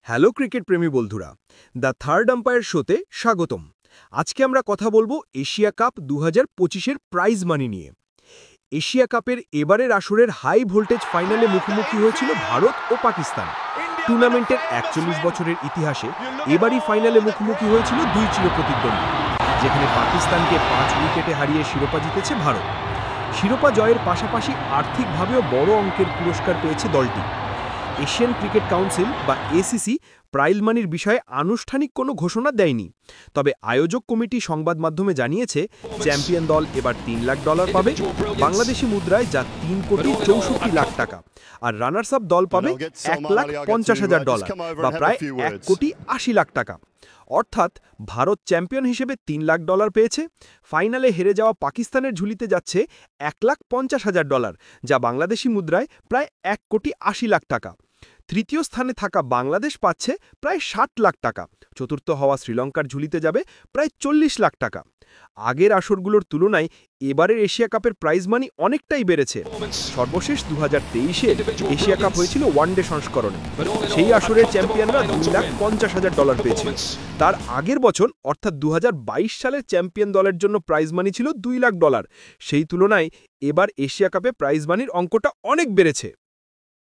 Hello cricket প্রেমী বন্ধুরা, the third umpire শোতে স্বাগতম। আজকে আমরা কথা বলবো এশিয়া কাপ 2025-এর প্রাইজ মানি নিয়ে। এশিয়া কাপের এবারের আসরের হাই ভোল্টেজ ফাইনালে মুখোমুখি হয়েছিল ভারত ও পাকিস্তান। টুর্নামেন্টের 41 বছরের ইতিহাসে এবারই ফাইনালে মুখোমুখি হয়েছিল দুই চিরপ্রতিদ্বন্দ্বী, যেখানে পাকিস্তানকে 5 উইকেটে হারিয়ে শিরোপা জিতেছে ভারত। শিরোপা জয়ের পাশাপাশি আর্থিকভাবেও বড় অঙ্কের পুরস্কার পেয়েছে দলটি। এশিয়ান ক্রিকেট কাউন্সিল বা এসিসি প্রাইজ মানির বিষয়ে আনুষ্ঠানিক কোনো ঘোষণা দেয়নি, তবে আয়োজক কমিটি সংবাদ মাধ্যমে জানিয়েছে চ্যাম্পিয়ন দল এবার $3 লাখ পাবে বাংলাদেশি মুদ্রায়, যা $3,64,00,000 টাকা, আর রানার্স আপ দল পাবে $1,50,000 বা প্রায় $1,80,00,000 টাকা। অর্থাৎ ভারত চ্যাম্পিয়ন হিসেবে $3 লাখ পেয়েছে। ফাইনালে হেরে যাওয়া পাকিস্তানের ঝুলিতে যাচ্ছে $1,50,000, যা বাংলাদেশি মুদ্রায় প্রায় $1,80,00,000 টাকা। তৃতীয় স্থানে থাকা বাংলাদেশ পাচ্ছে প্রায় $60,00,000 টাকা। চতুর্থ হওয়া শ্রীলঙ্কার ঝুলিতে যাবে প্রায় $40,00,000 টাকা। আগের আসরগুলোর তুলনায় এবারের এশিয়া কাপের প্রাইজ মানি অনেকটাই বেড়েছে। সর্বশেষ 2023-এ এশিয়া কাপ হয়েছিল ওয়ানডে সংস্করণে। সেই আসরের চ্যাম্পিয়নরা $2,50,000 পেয়েছিল। তার আগের বছর অর্থাৎ 2022 সালের চ্যাম্পিয়ন দলের জন্য প্রাইজ মানি ছিল $2,00,000। সেই তুলনায় এবার এশিয়া কাপে প্রাইজ মানির অঙ্কটা অনেক বেড়েছে।